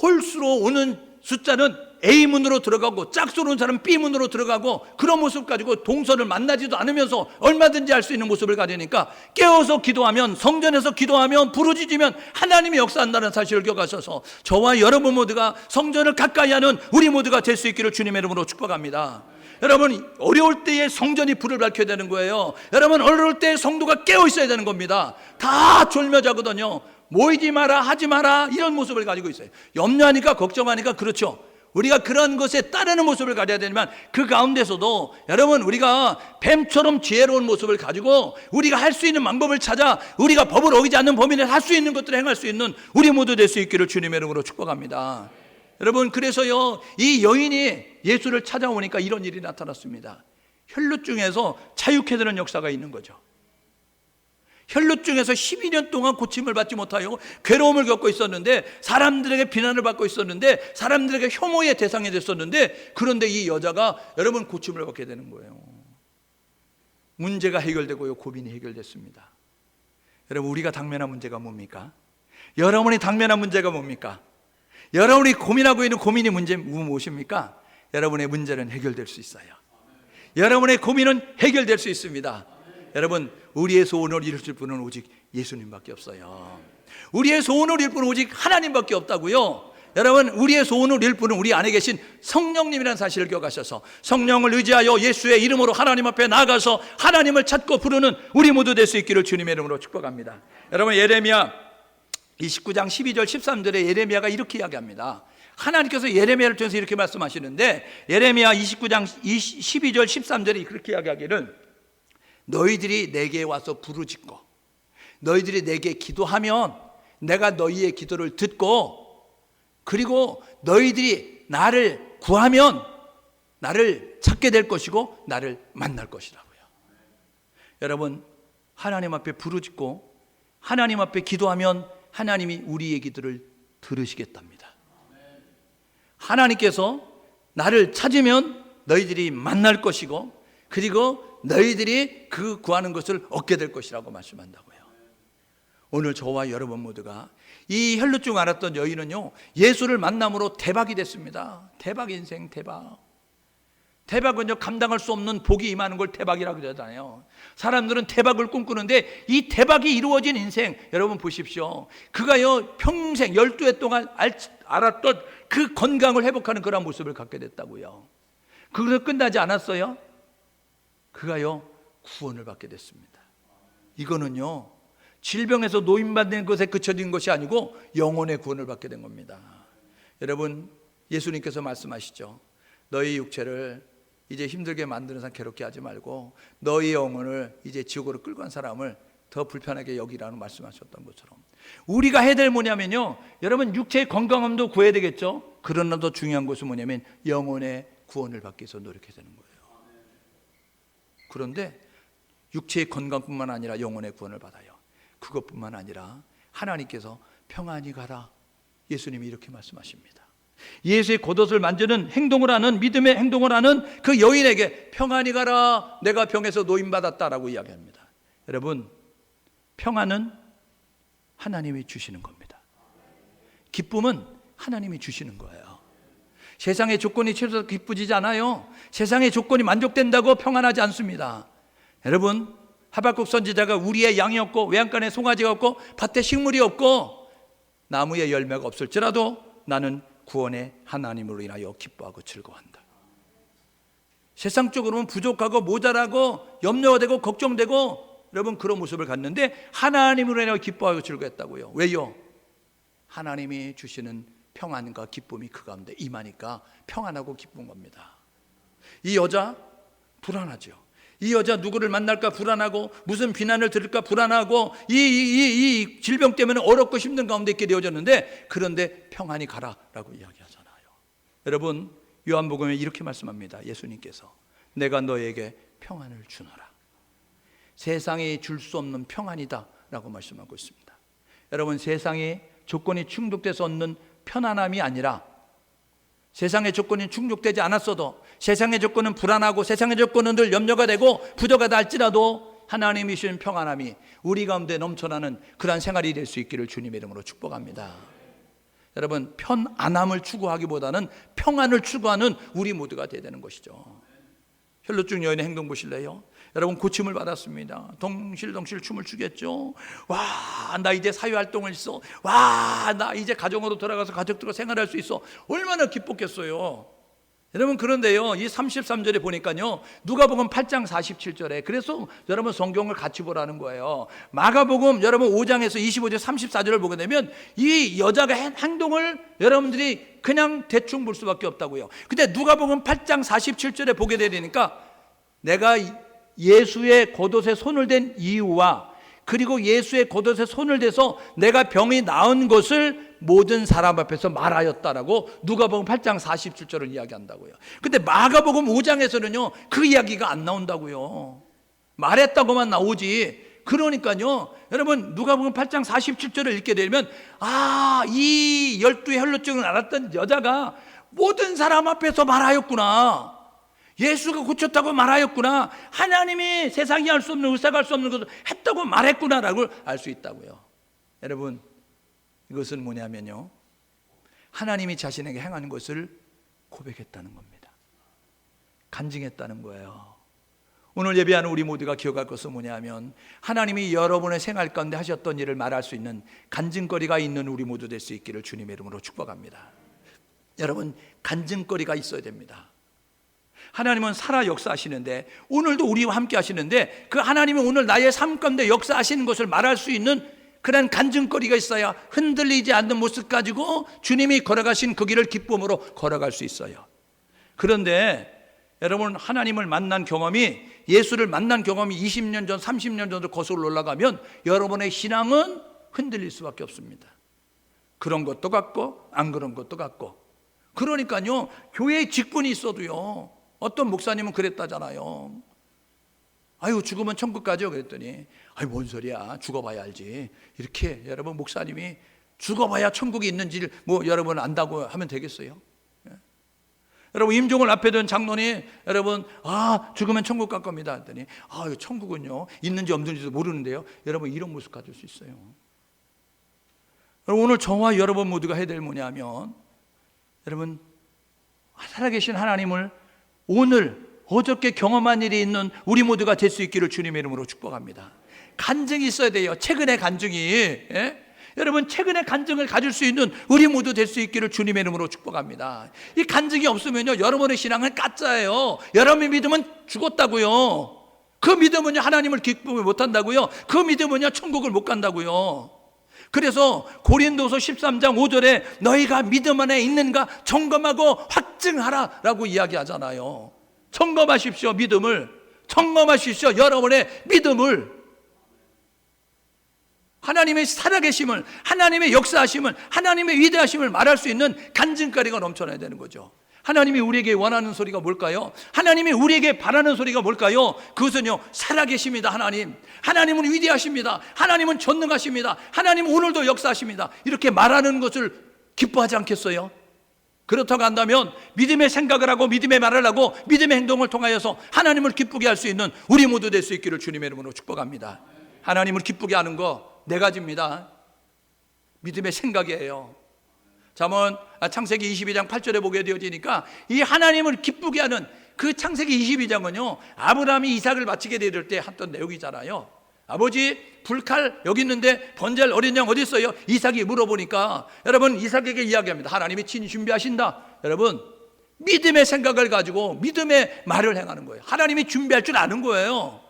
홀수로 오는 숫자는 A문으로 들어가고 짝수로 오는 사람은 B문으로 들어가고, 그런 모습 가지고 동선을 만나지도 않으면서 얼마든지 할 수 있는 모습을 가지니까 깨어서 기도하면, 성전에서 기도하면, 부르짖으면 하나님이 역사한다는 사실을 기억하셔서 저와 여러분 모두가 성전을 가까이 하는 우리 모두가 될 수 있기를 주님의 이름으로 축복합니다. 여러분, 어려울 때에 성전이 불을 밝혀야 되는 거예요. 여러분, 어려울 때에 성도가 깨어 있어야 되는 겁니다. 다 졸며자거든요. 모이지 마라, 하지 마라, 이런 모습을 가지고 있어요. 염려하니까, 걱정하니까, 그렇죠. 우리가 그런 것에 따르는 모습을 가져야 되지만 그 가운데서도 여러분, 우리가 뱀처럼 지혜로운 모습을 가지고 우리가 할 수 있는 방법을 찾아 우리가 법을 어기지 않는 범위 내에 할 수 있는 것들을 행할 수 있는 우리 모두 될 수 있기를 주님의 이름으로 축복합니다. 여러분, 그래서요 이 여인이 예수를 찾아오니까 이런 일이 나타났습니다. 혈루증에서 자유케 되는 역사가 있는 거죠. 혈루증에서 12년 동안 고침을 받지 못하여 괴로움을 겪고 있었는데, 사람들에게 비난을 받고 있었는데, 사람들에게 혐오의 대상이 됐었는데, 그런데 이 여자가 여러분 고침을 받게 되는 거예요. 문제가 해결되고요, 고민이 해결됐습니다. 여러분, 우리가 당면한 문제가 뭡니까? 여러분이 당면한 문제가 뭡니까? 여러분이 고민하고 있는 고민이 문제 무엇입니까? 여러분의 문제는 해결될 수 있어요. 여러분의 고민은 해결될 수 있습니다. 여러분, 우리의 소원을 이루실 분은 오직 예수님밖에 없어요. 우리의 소원을 이룰 분은 오직 하나님밖에 없다고요. 여러분, 우리의 소원을 이룰 분은 우리 안에 계신 성령님이라는 사실을 기억하셔서 성령을 의지하여 예수의 이름으로 하나님 앞에 나아가서 하나님을 찾고 부르는 우리 모두 될 수 있기를 주님의 이름으로 축복합니다. 여러분, 예레미야 29장 12절 13절에 예레미야가 이렇게 이야기합니다. 하나님께서 예레미야를 통해서 이렇게 말씀하시는데, 예레미야 29장 12절 13절에 그렇게 이야기하기를, 너희들이 내게 와서 부르짖고 너희들이 내게 기도하면 내가 너희의 기도를 듣고, 그리고 너희들이 나를 구하면 나를 찾게 될 것이고 나를 만날 것이라고요. 여러분, 하나님 앞에 부르짖고 하나님 앞에 기도하면 하나님이 우리의 기도를 들으시겠답니다. 하나님께서 나를 찾으면 너희들이 만날 것이고, 그리고 너희들이 그 구하는 것을 얻게 될 것이라고 말씀한다고요. 오늘 저와 여러분 모두가 이 혈루증 앓았던 여인은요, 예수를 만남으로 대박이 됐습니다. 대박 인생, 대박. 대박은요, 감당할 수 없는 복이 임하는 걸 대박이라고 그러잖아요. 사람들은 대박을 꿈꾸는데 이 대박이 이루어진 인생, 여러분 보십시오. 그가요, 평생 12해 동안 앓았던 그 건강을 회복하는 그런 모습을 갖게 됐다고요. 그래서 끝나지 않았어요. 그가요, 구원을 받게 됐습니다. 이거는요, 질병에서 노인받는 것에 그쳐진 것이 아니고 영혼의 구원을 받게 된 겁니다. 여러분, 예수님께서 말씀하시죠. 너희 육체를 이제 힘들게 만드는 사람 괴롭게 하지 말고 너희 영혼을 이제 지옥으로 끌고 간 사람을 더 불편하게 여기라는 말씀하셨던 것처럼, 우리가 해야 될 뭐냐면요, 여러분, 육체의 건강함도 구해야 되겠죠. 그러나 더 중요한 것은 뭐냐면 영혼의 구원을 받기 위해서 노력해야 되는 거예요. 그런데 육체의 건강뿐만 아니라 영혼의 구원을 받아요. 그것뿐만 아니라 하나님께서 평안히 가라, 예수님이 이렇게 말씀하십니다. 예수의 겉옷을 만지는 행동을 하는, 믿음의 행동을 하는 그 여인에게 평안히 가라, 내가 병에서 노임받았다라고 이야기합니다. 여러분, 평안은 하나님이 주시는 겁니다. 기쁨은 하나님이 주시는 거예요. 세상의 조건이 최소한 기쁘지 않아요. 세상의 조건이 만족된다고 평안하지 않습니다. 여러분, 하박국 선지자가 우리의 양이 없고 외양간에 송아지가 없고 밭에 식물이 없고 나무에 열매가 없을지라도 나는 구원의 하나님으로 인하여 기뻐하고 즐거워한다. 세상적으로는 부족하고 모자라고 염려가 되고 걱정되고, 여러분, 그런 모습을 갖는데 하나님으로 인하여 기뻐하고 즐거워했다고요. 왜요? 하나님이 주시는 평안과 기쁨이 그 가운데 임하니까 평안하고 기쁜 겁니다. 이 여자 불안하죠. 이 여자 누구를 만날까 불안하고, 무슨 비난을 들을까 불안하고, 이 질병 때문에 어렵고 힘든 가운데 있게 되어졌는데, 그런데 평안히 가라라고 이야기하잖아요. 여러분, 요한복음에 이렇게 말씀합니다. 예수님께서 내가 너에게 평안을 주노라. 세상이 줄 수 없는 평안이다 라고 말씀하고 있습니다. 여러분, 세상이 조건이 충족돼서 얻는 편안함이 아니라, 세상의 조건이 충족되지 않았어도, 세상의 조건은 불안하고 세상의 조건은 늘 염려가 되고 부족하다 할지라도 하나님이 주신 평안함이 우리 가운데 넘쳐나는 그러한 생활이 될 수 있기를 주님의 이름으로 축복합니다. 여러분, 편안함을 추구하기보다는 평안을 추구하는 우리 모두가 되어야 되는 것이죠. 혈루증 여인의 행동 보실래요? 여러분, 고침을 받았습니다. 덩실덩실 춤을 추겠죠. 와, 나 이제 사회활동을 했어. 와, 나 이제 가정으로 돌아가서 가족들과 생활할 수 있어. 얼마나 기뻤겠어요. 여러분, 그런데요, 이 33절에 보니까요, 누가복음 8장 47절에, 그래서 여러분 성경을 같이 보라는 거예요. 마가복음 여러분 5장에서 25절 34절을 보게 되면 이 여자가 한 행동을 여러분들이 그냥 대충 볼 수밖에 없다고요. 근데 누가복음 8장 47절에 보게 되니까, 내가 예수의 겉옷에 손을 댄 이유와, 그리고 예수의 겉옷에 손을 대서 내가 병이 나은 것을 모든 사람 앞에서 말하였다라고 누가복음 8장 47절을 이야기한다고요. 근데 마가복음 5장에서는요 그 이야기가 안 나온다고요. 말했다고만 나오지. 그러니까요, 여러분, 누가복음 8장 47절을 읽게 되면, 이 12의 혈루증을 앓았던 여자가 모든 사람 앞에서 말하였구나. 예수가 고쳤다고 말하였구나. 하나님이 세상이 할 수 없는, 의사가 할 수 없는 것을 했다고 말했구나라고 알 수 있다고요. 여러분, 이것은 뭐냐면요, 하나님이 자신에게 행하는 것을 고백했다는 겁니다. 간증했다는 거예요. 오늘 예배하는 우리 모두가 기억할 것은 뭐냐면, 하나님이 여러분의 생활 가운데 하셨던 일을 말할 수 있는 간증거리가 있는 우리 모두 될 수 있기를 주님의 이름으로 축복합니다. 여러분, 간증거리가 있어야 됩니다. 하나님은 살아 역사하시는데, 오늘도 우리와 함께 하시는데, 그 하나님이 오늘 나의 삶 가운데 역사하시는 것을 말할 수 있는 그런 간증거리가 있어야 흔들리지 않는 모습 가지고 주님이 걸어가신 그 길을 기쁨으로 걸어갈 수 있어요. 그런데 여러분, 하나님을 만난 경험이, 예수를 만난 경험이 20년 전, 30년 전으로 거슬러 올라가면 여러분의 신앙은 흔들릴 수밖에 없습니다. 그런 것도 같고 안 그런 것도 같고. 그러니까요, 교회에 직분이 있어도요, 어떤 목사님은 그랬다잖아요. 아유, 죽으면 천국 가죠. 그랬더니, 아유, 뭔 소리야, 죽어봐야 알지. 이렇게 여러분, 목사님이 죽어봐야 천국이 있는지를 뭐 여러분 안다고 하면 되겠어요? 여러분, 임종을 앞에 둔 장로님, 여러분, 죽으면 천국 갈 겁니다 했더니, 천국은요 있는지 없는지도 모르는데요. 여러분, 이런 모습 가질 수 있어요. 여러분, 오늘 저와 여러분 모두가 해야 될 뭐냐면, 여러분, 살아계신 하나님을 오늘 어저께 경험한 일이 있는 우리 모두가 될 수 있기를 주님의 이름으로 축복합니다. 간증이 있어야 돼요. 최근의 간증이. 여러분, 최근의 간증을 가질 수 있는 우리 모두 될 수 있기를 주님의 이름으로 축복합니다. 이 간증이 없으면요, 여러분의 신앙은 가짜예요. 여러분의 믿음은 죽었다고요. 그 믿음은요, 하나님을 기쁘게 못한다고요. 그 믿음은요, 천국을 못 간다고요. 그래서 고린도서 13장 5절에 너희가 믿음 안에 있는가 점검하고 확증하라 라고 이야기하잖아요. 점검하십시오. 믿음을 점검하십시오. 여러분의 믿음을. 하나님의 살아계심을, 하나님의 역사하심을, 하나님의 위대하심을 말할 수 있는 간증거리가 넘쳐나야 되는 거죠. 하나님이 우리에게 원하는 소리가 뭘까요? 하나님이 우리에게 바라는 소리가 뭘까요? 그것은요, 살아계십니다. 하나님은 위대하십니다. 하나님은 전능하십니다. 하나님은 오늘도 역사하십니다. 이렇게 말하는 것을 기뻐하지 않겠어요? 그렇다고 한다면 믿음의 생각을 하고 믿음의 말을 하고 믿음의 행동을 통하여서 하나님을 기쁘게 할 수 있는 우리 모두 될 수 있기를 주님의 이름으로 축복합니다. 하나님을 기쁘게 하는 거 네 가지입니다. 믿음의 생각이에요. 창세기 22장 8절에 보게 되어지니까 이 하나님을 기쁘게 하는 그 창세기 22장은요, 아브라함이 이삭을 바치게 될 때 했던 내용이잖아요. 아버지, 불칼 여기 있는데 번제할 어린 양 어디 있어요? 이삭이 물어보니까 여러분, 이삭에게 이야기합니다. 하나님이 친히 준비하신다. 여러분, 믿음의 생각을 가지고 믿음의 말을 행하는 거예요. 하나님이 준비할 줄 아는 거예요.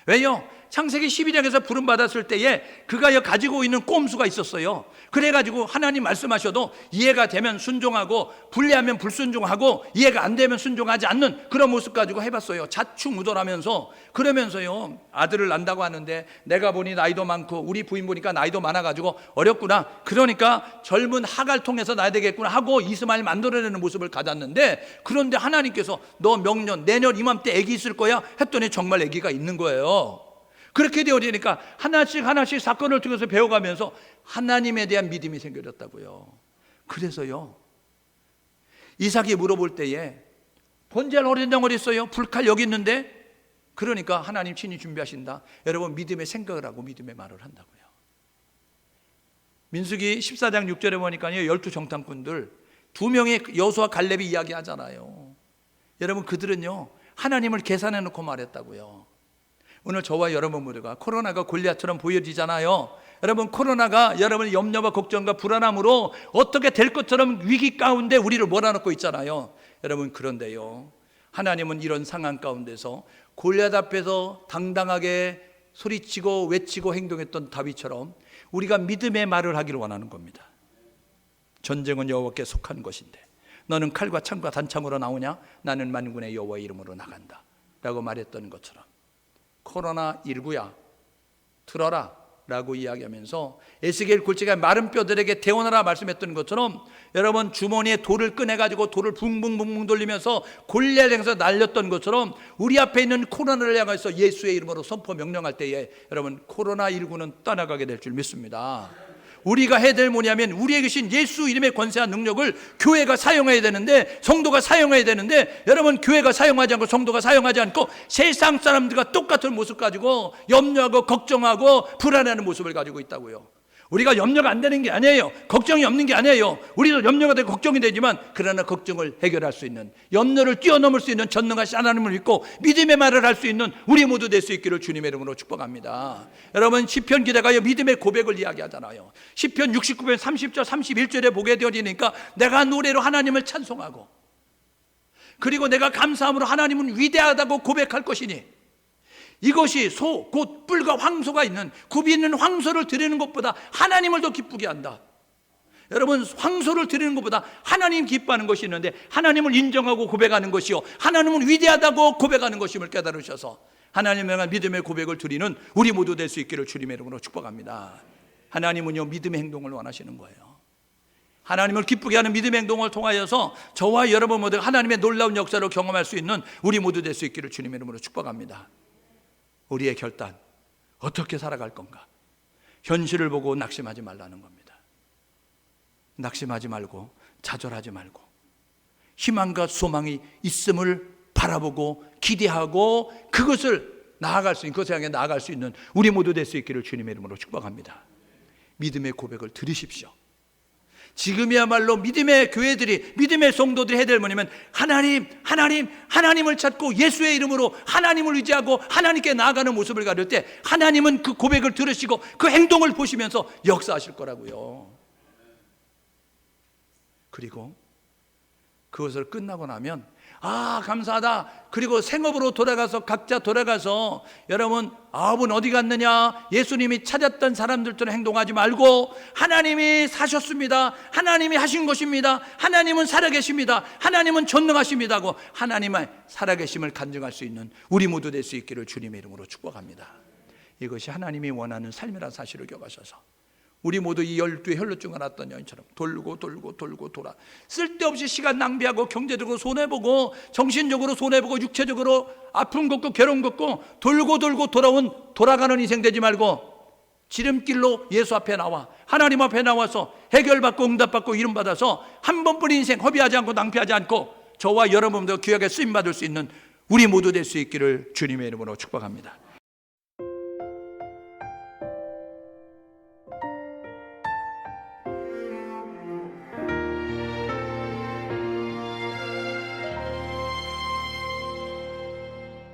왜요? 창세기 12장에서 부름받았을 때에 그가 가지고 있는 꼼수가 있었어요. 그래가지고 하나님 말씀하셔도 이해가 되면 순종하고 불리하면 불순종하고 이해가 안 되면 순종하지 않는 그런 모습 가지고 해봤어요. 자충우돌하면서. 그러면서요, 아들을 낳는다고 하는데 내가 보니 나이도 많고 우리 부인 보니까 나이도 많아가지고 어렵구나. 그러니까 젊은 하갈 통해서 낳아야 되겠구나 하고 이스마엘 만들어내는 모습을 가졌는데, 그런데 하나님께서 너 명년 내년 이맘때 아기 있을 거야 했더니 정말 아기가 있는 거예요. 그렇게 되어지니까 하나씩 사건을 통해서 배워가면서 하나님에 대한 믿음이 생겨졌다고요. 그래서요, 이삭이 물어볼 때에 번제할 어린 양 어디 있어요? 불칼 여기 있는데. 그러니까 하나님 친히 준비하신다. 여러분, 믿음의 생각을 하고 믿음의 말을 한다고요. 민수기 14장 6절에 보니까요, 12 정탐꾼들 2명의 여호수아 갈렙이 이야기하잖아요. 여러분, 그들은요, 하나님을 계산해 놓고 말했다고요. 오늘 저와 여러분 모두가 코로나가 골리앗처럼 보여지잖아요. 여러분, 코로나가 여러분의 염려와 걱정과 불안함으로 어떻게 될 것처럼 위기 가운데 우리를 몰아넣고 있잖아요. 여러분, 그런데요, 하나님은 이런 상황 가운데서 골리앗 앞에서 당당하게 소리치고 외치고 행동했던 다윗처럼 우리가 믿음의 말을 하기를 원하는 겁니다. 전쟁은 여호와께 속한 것인데 너는 칼과 창과 단창으로 나오냐? 나는 만군의 여호와의 이름으로 나간다 라고 말했던 것처럼, 코로나19야 들어라 라고 이야기하면서 에스겔 굴지가 마른 뼈들에게 대원하라 말씀했던 것처럼, 여러분, 주머니에 돌을 꺼내가지고 돌을 붕붕붕붕 돌리면서 골리앗을 향해서 날렸던 것처럼 우리 앞에 있는 코로나를 향해서 예수의 이름으로 선포 명령할 때에 여러분, 코로나19는 떠나가게 될 줄 믿습니다. 우리가 해야 될 뭐냐면 우리에게 계신 예수 이름의 권세와 능력을 교회가 사용해야 되는데, 성도가 사용해야 되는데, 여러분, 교회가 사용하지 않고 성도가 사용하지 않고 세상 사람들과 똑같은 모습 가지고 염려하고 걱정하고 불안해하는 모습을 가지고 있다고요. 우리가 염려가 안 되는 게 아니에요. 걱정이 없는 게 아니에요. 우리도 염려가 되고 걱정이 되지만 그러나 걱정을 해결할 수 있는, 염려를 뛰어넘을 수 있는 전능하신 하나님을 믿고 믿음의 말을 할 수 있는 우리 모두 될 수 있기를 주님의 이름으로 축복합니다. 여러분, 시편 기자가 믿음의 고백을 이야기하잖아요. 시편 69편 30절 31절에 보게 되어지니까 내가 노래로 하나님을 찬송하고 그리고 내가 감사함으로 하나님은 위대하다고 고백할 것이니 이것이 소, 곧 뿔과 황소가 있는 굽이 있는 황소를 드리는 것보다 하나님을 더 기쁘게 한다. 여러분, 황소를 드리는 것보다 하나님 기뻐하는 것이 있는데 하나님을 인정하고 고백하는 것이요, 하나님은 위대하다고 고백하는 것임을 깨달으셔서 하나님에 대한 믿음의 고백을 드리는 우리 모두 될 수 있기를 주님의 이름으로 축복합니다. 하나님은요, 믿음의 행동을 원하시는 거예요. 하나님을 기쁘게 하는 믿음의 행동을 통하여서 저와 여러분 모두 하나님의 놀라운 역사를 경험할 수 있는 우리 모두 될 수 있기를 주님의 이름으로 축복합니다. 우리의 결단, 어떻게 살아갈 건가? 현실을 보고 낙심하지 말라는 겁니다. 낙심하지 말고 좌절하지 말고 희망과 소망이 있음을 바라보고 기대하고 그것을 나아갈 수 있는, 그것을 향해 나아갈 수 있는 우리 모두 될 수 있기를 주님의 이름으로 축복합니다. 믿음의 고백을 들으십시오. 지금이야말로 믿음의 교회들이, 믿음의 성도들이 해야 될 뭐냐면 하나님을 찾고 예수의 이름으로 하나님을 의지하고 하나님께 나아가는 모습을 가릴 때 하나님은 그 고백을 들으시고 그 행동을 보시면서 역사하실 거라고요. 그리고 그것을 끝나고 나면 감사하다. 그리고 생업으로 각자 돌아가서 여러분, 아합은 어디 갔느냐? 예수님이 찾았던 사람들처럼 행동하지 말고 하나님이 사셨습니다. 하나님이 하신 것입니다. 하나님은 살아계십니다. 하나님은 전능하십니다 하고 하나님의 살아계심을 간증할 수 있는 우리 모두 될 수 있기를 주님의 이름으로 축복합니다. 이것이 하나님이 원하는 삶이라는 사실을 기억하셔서 우리 모두 이 12의 혈루증을 앓았던 여인처럼 돌고 돌아 쓸데없이 시간 낭비하고 경제적으로 손해보고 정신적으로 손해보고 육체적으로 아픔 겪고 괴로움 겪고 돌고 돌아가는 인생 되지 말고 지름길로 예수 앞에 나와 하나님 앞에 나와서 해결받고 응답받고 이름받아서 한 번뿐인 인생 허비하지 않고 낭비하지 않고 저와 여러분도 귀하게 쓰임받을 수 있는 우리 모두 될 수 있기를 주님의 이름으로 축복합니다.